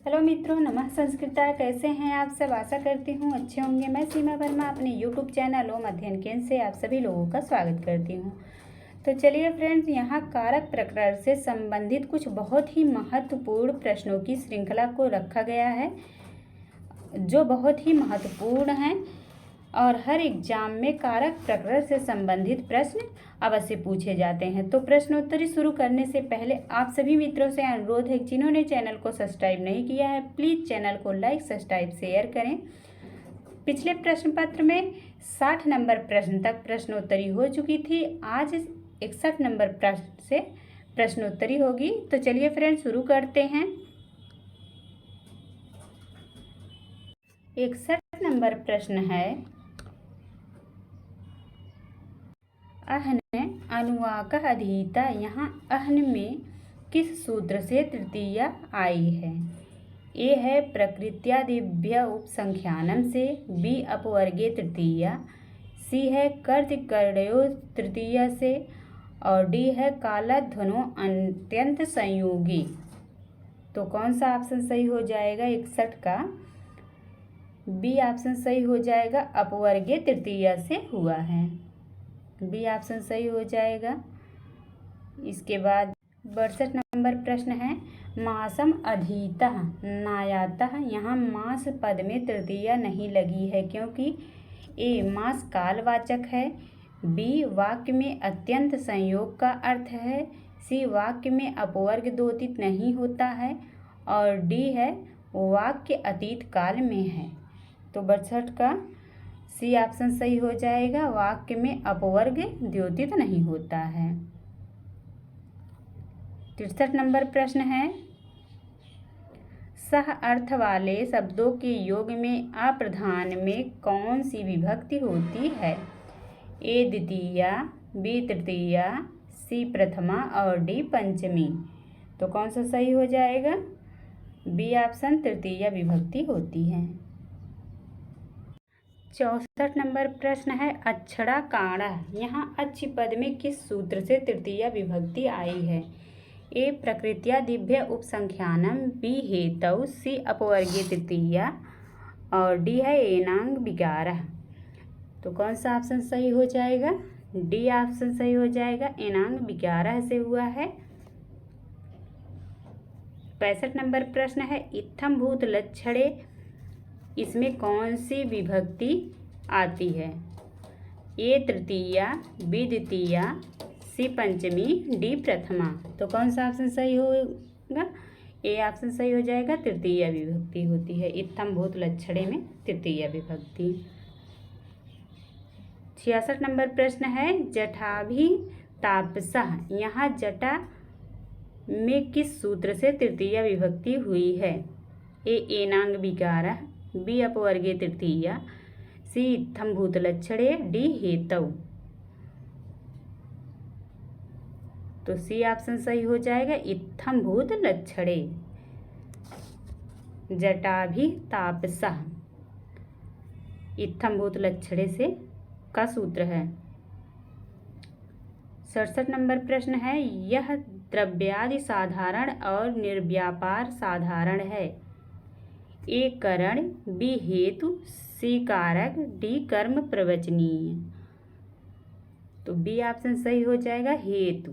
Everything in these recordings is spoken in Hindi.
हेलो मित्रों, नमः संस्कृता। कैसे हैं आप सब? आशा करती हूँ अच्छे होंगे। मैं सीमा वर्मा अपने यूट्यूब चैनल ओम अध्ययन केंद्र से आप सभी लोगों का स्वागत करती हूँ। तो चलिए फ्रेंड्स, यहाँ कारक प्रकरण से संबंधित कुछ बहुत ही महत्वपूर्ण प्रश्नों की श्रृंखला को रखा गया है जो बहुत ही महत्वपूर्ण हैं और हर एग्जाम में कारक प्रकरण से संबंधित प्रश्न अवश्य पूछे जाते हैं। तो प्रश्नोत्तरी शुरू करने से पहले आप सभी मित्रों से अनुरोध है, जिन्होंने चैनल को सब्सक्राइब नहीं किया है प्लीज़ चैनल को लाइक, सब्सक्राइब, शेयर करें। पिछले प्रश्न पत्र में 60 नंबर प्रश्न तक प्रश्नोत्तरी हो चुकी थी। आज 61 नंबर प्रश्न से प्रश्नोत्तरी होगी। तो चलिए फ्रेंड्स शुरू करते हैं। 61 नंबर प्रश्न है, अहन अनुवाक अधीता। यहाँ अहन में किस सूत्र से तृतीया आई है? ए है प्रकृत्यादिभ्य उपसंख्यानम से, बी अपवर्गीय तृतीया, सी है कर्तृकर्णयो तृतीया से और डी है कालाध्वनो अत्यंत संयोगी। तो कौन सा ऑप्शन सही हो जाएगा? 61 का बी ऑप्शन सही हो जाएगा, अपवर्गीय तृतीया से हुआ है। बी ऑप्शन सही हो जाएगा। इसके बाद 62 नंबर प्रश्न है, मासम अधीतः नायातः। यहाँ मास पद में तृतीया नहीं लगी है क्योंकि ए मास कालवाचक है, बी वाक्य में अत्यंत संयोग का अर्थ है, सी वाक्य में अपवर्ग दोतित नहीं होता है और डी है वाक्य अतीत काल में है। तो 62 का सी ऑप्शन सही हो जाएगा, वाक्य में अपवर्ग द्योतित नहीं होता है। 63 नंबर प्रश्न है, सह अर्थ वाले शब्दों के योग में अप्रधान में कौन सी विभक्ति होती है? ए द्वितीया, बी तृतीया, सी प्रथमा और डी पंचमी। तो कौन सा सही हो जाएगा? बी ऑप्शन तृतीया विभक्ति होती है। 64 नंबर प्रश्न है, अक्षरा काणा। यहाँ अच्छी पद में किस सूत्र से तृतीया विभक्ति आई है? ए प्रकृत्यादिभ्य उपसंख्यानम, बी हेतौ, सी अपवर्गीय तृतीया और डी है एनांग विकारः। तो कौन सा ऑप्शन सही हो जाएगा? डी ऑप्शन सही हो जाएगा, एनांग विकारः से हुआ है। 65 नंबर प्रश्न है, इत्थम भूत लक्षणे। इसमें कौन सी विभक्ति आती है? ए तृतीया, बी द्वितीया, सी पंचमी, डी प्रथमा। तो कौन सा ऑप्शन सही होगा? ए ऑप्शन सही हो जाएगा, तृतीया विभक्ति होती है। इत्थम भूत लक्षणे में तृतीया विभक्ति। 66 नंबर प्रश्न है, जटाभि तापसः। यहाँ जटा में किस सूत्र से तृतीया विभक्ति हुई है? ए एनांग विकारः, बी अपवर्गीय तृतीया, सी इत्थम भूत लक्षणे, डी हेतौ। तो सी ऑप्शन सही हो जाएगा, इत्थम भूत लक्षणे। जटाभि तापसः इत्थम भूत लक्षणे से का सूत्र है। 67 नंबर प्रश्न है, यह द्रव्यादि साधारण और निर्व्यापार साधारण है। ए करण, बी हेतु, सी कारक, डी कर्म प्रवचनीय। तो बी ऑप्शन सही हो जाएगा, हेतु।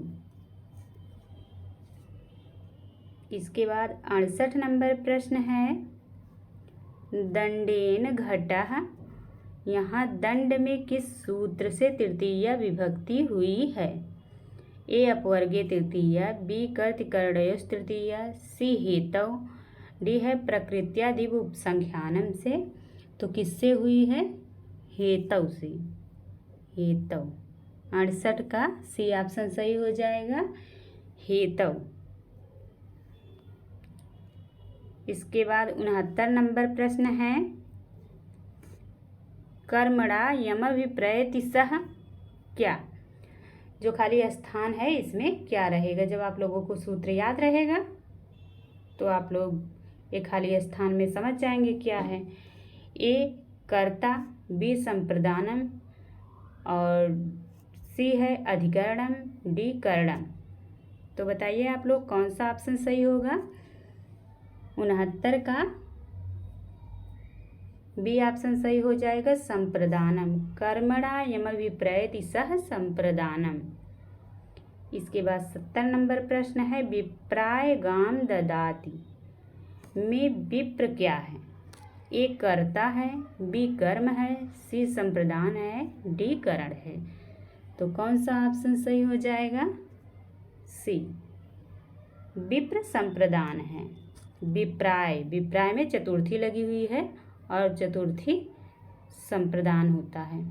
इसके बाद 68 नंबर प्रश्न है, दंडेन घटः। यहाँ दंड में किस सूत्र से तृतीया विभक्ति हुई है? ए अपवर्गीय तृतीया, बी कर्तृकर्णयोः तृतीया, सी हेतौ, डी है प्रकृत्यादिभ्य उपसंख्यानम से। तो किससे हुई है? हेतौ से। हेतौ 68 का सी ऑप्शन सही हो जाएगा, हेतौ। इसके बाद 69 नंबर प्रश्न है, कर्मणा यमभिप्रयति सह क्या। जो खाली स्थान है इसमें क्या रहेगा? जब आप लोगों को सूत्र याद रहेगा तो आप लोग एक खाली स्थान में समझ जाएंगे क्या है। ए कर्ता, बी संप्रदानम और सी है अधिकरणम, डी करणम। तो बताइए आप लोग कौन सा ऑप्शन सही होगा? 69 का बी ऑप्शन सही हो जाएगा, संप्रदानम। कर्मणा यमभिप्रैति सह संप्रदानम। इसके बाद 70 नंबर प्रश्न है, विप्राय गाम ददाति में विप्र क्या है? ए कर्ता है, बी कर्म है, सी संप्रदान है, डी करण है। तो कौन सा ऑप्शन सही हो जाएगा? सी, विप्र संप्रदान है। विप्राय, विप्राय में चतुर्थी लगी हुई है और चतुर्थी संप्रदान होता है।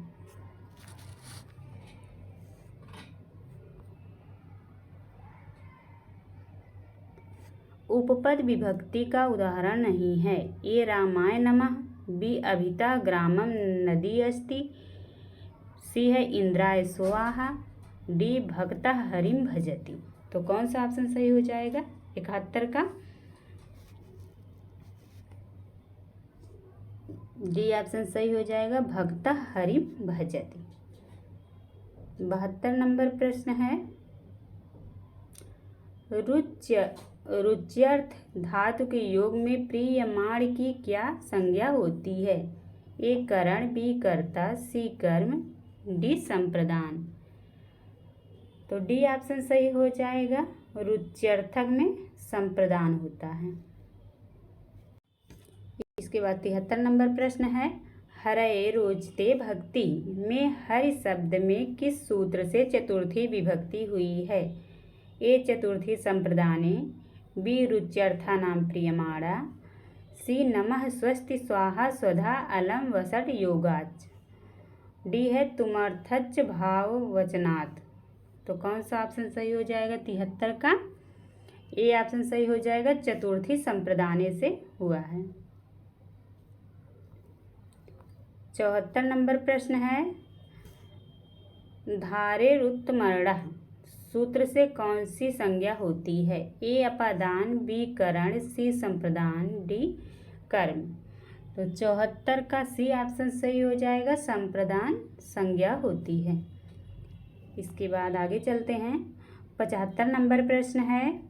उपपद विभक्ति का उदाहरण नहीं है। ए रामाय नमः, बी अभिता ग्रामम नदी अस्ति, सी है इंद्राय स्वाहा, डी भक्तः हरिम भजति। तो कौन सा ऑप्शन सही हो जाएगा? 71 का डी ऑप्शन सही हो जाएगा, भक्तः हरिम भजति। 72 नंबर प्रश्न है, रुच्यर्थ धातु के योग में प्रीयमाण की क्या संज्ञा होती है? ए करण, बी कर्ता, सी कर्म, डी संप्रदान। तो डी ऑप्शन सही हो जाएगा, रुच्यर्थक में संप्रदान होता है। इसके बाद 73 नंबर प्रश्न है, हरये रोचते भक्ति में हरि शब्द में किस सूत्र से चतुर्थी विभक्ति हुई है? ए चतुर्थी संप्रदाने, बी रुच्यर्थानां प्रियमाणा, सी नमः स्वस्ति स्वाहा स्वधा अलम वसट योगाच, डी है तुमर्थच भाव वचनात्। तो कौन सा ऑप्शन सही हो जाएगा? 73 का ए ऑप्शन सही हो जाएगा, चतुर्थी संप्रदाने से हुआ है। 74 नंबर प्रश्न है, धारेरुत्तमर्णः सूत्र से कौन सी संज्ञा होती है? ए अपादान, बी करण, सी संप्रदान, डी कर्म। तो 74 का सी ऑप्शन सही हो जाएगा, संप्रदान संज्ञा होती है। इसके बाद आगे चलते हैं। 75 नंबर प्रश्न है,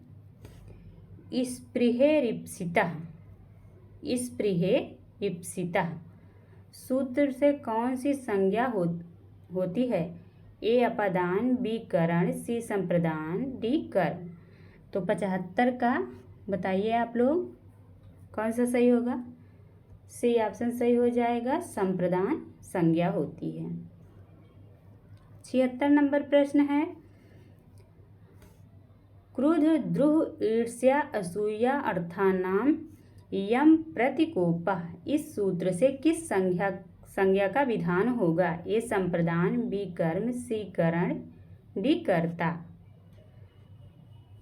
स्पृहेरिप्सितः, स्पृहेरिप्सितः सूत्र से कौन सी संज्ञा होती है? ए अपादान, बी करण, सी संप्रदान, डी कर्म। तो 75 का बताइए आप लोग कौन सा सही होगा? सी ऑप्शन सही हो जाएगा, संप्रदान संज्ञा होती है। 76 नंबर प्रश्न है, क्रोध, द्रोह, ईर्ष्या, असूया अर्थानाम यम प्रतिकोपः इस सूत्र से किस संज्ञा का विधान होगा? ए संप्रदान, बी कर्म, सी करण, डी कर्ता।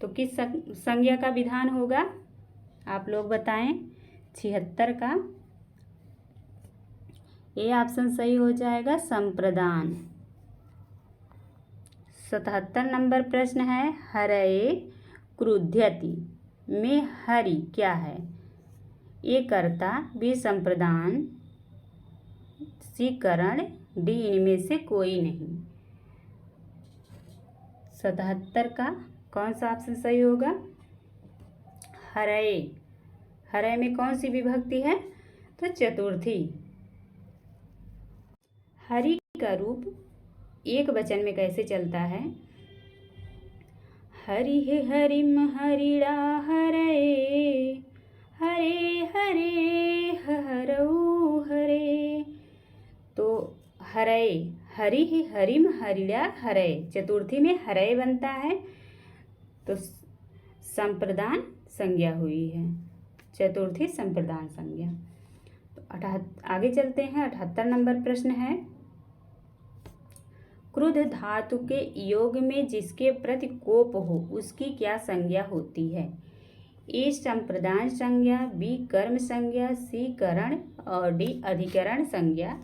तो किस संज्ञा का विधान होगा आप लोग बताएं? 76 का ए ऑप्शन सही हो जाएगा, संप्रदान। 77 नंबर प्रश्न है, हरये क्रुध्यति में हरि क्या है? ए कर्ता, बी संप्रदान, सी करण, डी इनमें से कोई नहीं। 77 का कौन सा ऑप्शन सही होगा? हरये, हरये में कौन सी विभक्ति है? तो चतुर्थी। हरि का रूप एक वचन में कैसे चलता है? हरि हरिम हरिणा हरये, हरे हरे हरऊ हरे। तो हरये, हरि हरिम हरिणा हरये, चतुर्थी में हरये बनता है तो संप्रदान संज्ञा हुई है, चतुर्थी संप्रदान संज्ञा। तो आगे चलते हैं। 78 नंबर प्रश्न है, क्रुद्ध धातु के योग में जिसके प्रति कोप हो उसकी क्या संज्ञा होती है? ए संप्रदान संज्ञा, बी कर्म संज्ञा, सी करण और डी अधिकरण संज्ञा।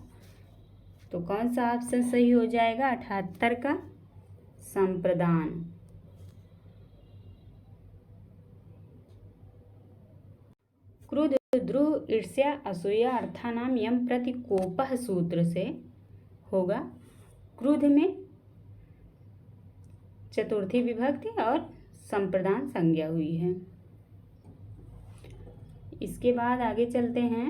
तो कौन सा ऑप्शन सही हो जाएगा? 78 का संप्रदान। क्रुद्ध, द्रोह, ईर्ष्या, असूया अर्थानाम यम प्रति कोपः सूत्र से होगा। क्रुद्ध में चतुर्थी विभक्ति और संप्रदान संज्ञा हुई है। इसके बाद आगे चलते हैं।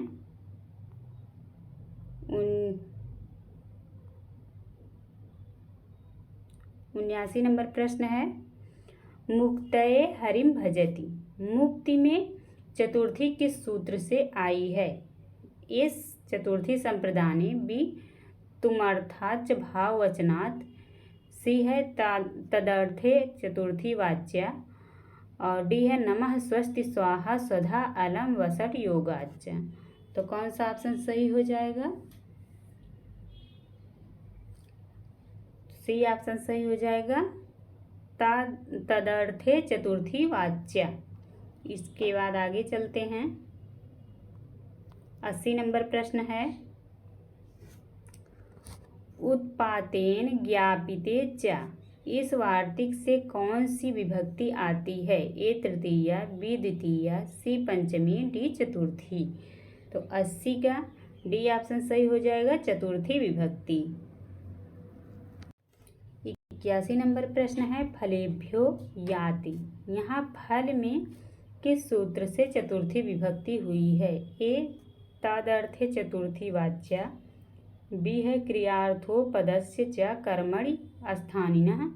79 नंबर प्रश्न है, मुक्तये हरिम भजति मुक्ति में चतुर्थी किस सूत्र से आई है? इस चतुर्थी संप्रदाने बी तुमर्थाच भाववचनात्, सी है तदर्थे चतुर्थी वाच्या और डी है नमः स्वस्ति स्वाहा स्वधा अलम वसट योगाच। तो कौन सा ऑप्शन सही हो जाएगा? सी ऑप्शन सही हो जाएगा, तदर्थे चतुर्थी वाच्या। इसके बाद आगे चलते हैं। 80 नंबर प्रश्न है, उत्पातेन ज्ञापिते च इस वार्तिक से कौन सी विभक्ति आती है? ए तृतीया, बी द्वितीया, सी पंचमी, डी चतुर्थी। तो 80 का डी ऑप्शन सही हो जाएगा, चतुर्थी विभक्ति। 81 नंबर प्रश्न है, फलेभ्यो याति यहाँ फल में किस सूत्र से चतुर्थी विभक्ति हुई है? ए तदर्थे चतुर्थी वाच्या, बी है क्रियार्थोपदस्य च कर्मणि स्थानिनः,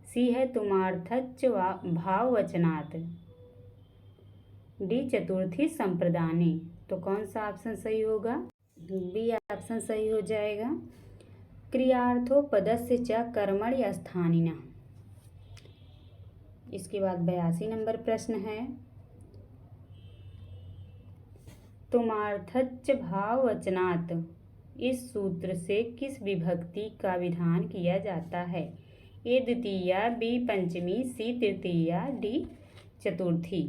सी है तुमार्थच भाववचनात्, डी चतुर्थी संप्रदाने। तो कौन सा ऑप्शन सही होगा? बी ऑप्शन सही हो जाएगा, क्रियार्थोपदस्य च कर्मणि स्थानिनः। इसके बाद 82 नंबर प्रश्न है, तुमार्थच भाववचनात् इस सूत्र से किस विभक्ति का विधान किया जाता है? ए द्वितीया, बी पंचमी, सी तृतीया, डी चतुर्थी।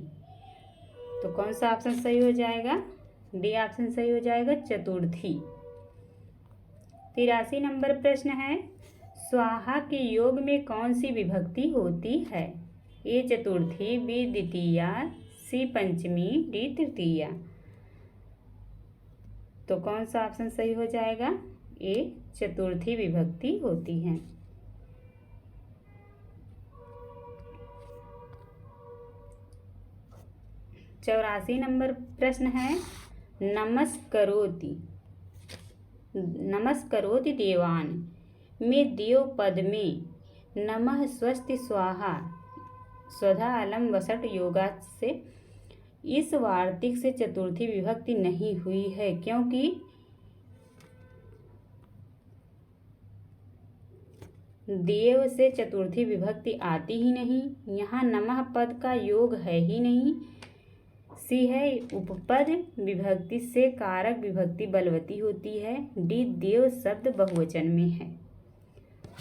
तो कौन सा ऑप्शन सही हो जाएगा? डी ऑप्शन सही हो जाएगा, चतुर्थी। 83 नंबर प्रश्न है, स्वाहा के योग में कौन सी विभक्ति होती है? ए चतुर्थी, बी द्वितीया, सी पंचमी, डी तृतीया। तो कौन सा ऑप्शन सही हो जाएगा? ए चतुर्थी विभक्ति होती है। 84 नंबर प्रश्न है, नमस्करोति देवान में देव पद में नमः स्वस्ति स्वाहा स्वधा अलम वसट योगा से इस वार्तिक से चतुर्थी विभक्ति नहीं हुई है, क्योंकि देव से चतुर्थी विभक्ति आती ही नहीं, यहाँ नमः पद का योग है ही नहीं। सी है उपपद विभक्ति से कारक विभक्ति बलवती होती है, डी देव शब्द बहुवचन में है।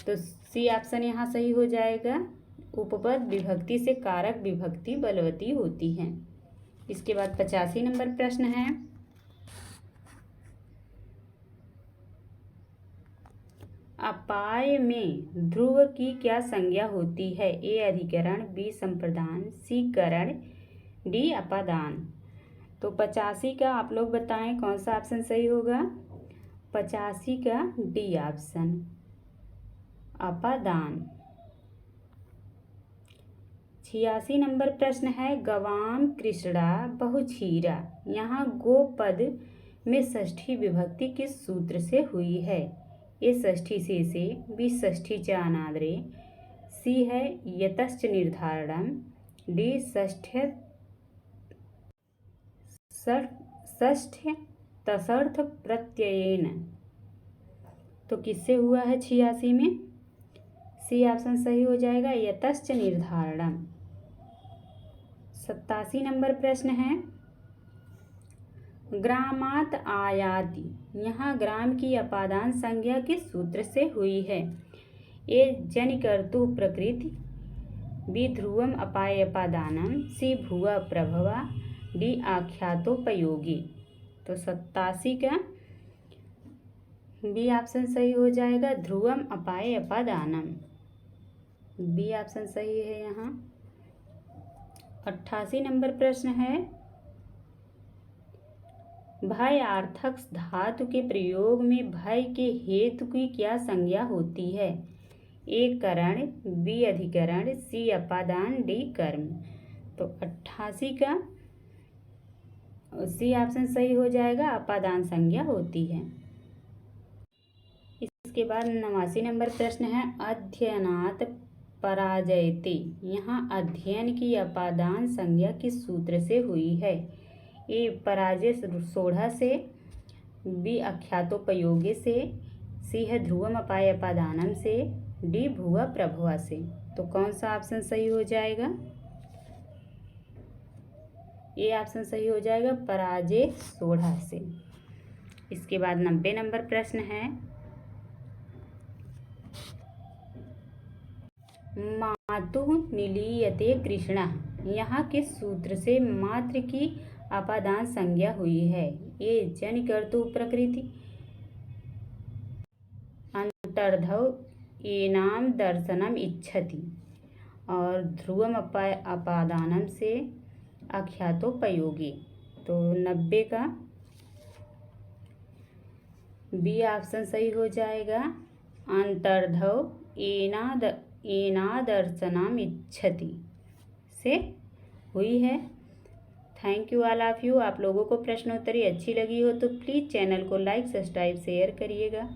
तो सी ऑप्शन यहाँ सही हो जाएगा, उपपद विभक्ति से कारक विभक्ति बलवती होती है। इसके बाद 85 नंबर प्रश्न है, अपाय में ध्रुव की क्या संज्ञा होती है? ए अधिकरण, बी संप्रदान, सी करण, डी अपादान। तो 85 का आप लोग बताएं कौन सा ऑप्शन सही होगा? 85 का डी ऑप्शन, अपादान। 86 नंबर प्रश्न है, गवाम कृष्णा बहुछीरा यहाँ गो पद में षष्ठी विभक्ति किस सूत्र से हुई है? ए षष्ठी से, बी षष्ठी च अनादरे, सी है यतश्च निर्धारणम, डी षष्ठ्य तसर्थ प्रत्ययेन। तो किससे हुआ है 86 में? सी ऑप्शन सही हो जाएगा, यतश्च निर्धारणम। 87 नंबर प्रश्न है, ग्रामात आयाति यहाँ ग्राम की अपादान संज्ञा किस सूत्र से हुई है? ए जनिकर्तु प्रकृति, बी ध्रुवम अपाय अपादानम, सी भुवा प्रभवा, डी आख्यातोपयोगी। तो 87 का बी ऑप्शन सही हो जाएगा, ध्रुवम अपाय अपादानम। बी ऑप्शन सही है यहाँ। 88 नंबर प्रश्न है, भयार्थक धातु के प्रयोग में भय के हेतु की क्या संज्ञा होती है? ए करण, बी अधिकरण, सी अपादान, डी कर्म। तो 88 का सी ऑप्शन सही हो जाएगा, अपादान संज्ञा होती है। इसके बाद 89 नंबर प्रश्न है, अध्ययनात् पराजयते। यहाँ अध्ययन की अपादान संज्ञा किस सूत्र से हुई है? ए पराजय सोढ़ा से, बी अख्यातोपयोगे से, सी है ध्रुवम अपाय अपादानम से, डी भुवा प्रभुआ से। तो कौन सा ऑप्शन सही हो जाएगा? ए ऑप्शन सही हो जाएगा, पराजय सोढ़ा से। इसके बाद 90 नंबर प्रश्न है, मातुः निलीयते कृष्णा। यहाँ किस सूत्र से मात्र की अपादान संज्ञा हुई है? ए जन कर्तु प्रकृति, अंतर्धव एनाम दर्शनम इच्छति, और ध्रुवम अपादानम से अख्यातोपयोगी। तो 90 का बी ऑप्शन सही हो जाएगा, अंतर्धव एनादर्शनम इच्छति से हुई है। Thank you all of you. आप लोगों को प्रश्नोत्तरी अच्छी लगी हो तो प्लीज़ चैनल को लाइक, सब्सक्राइब, शेयर करिएगा।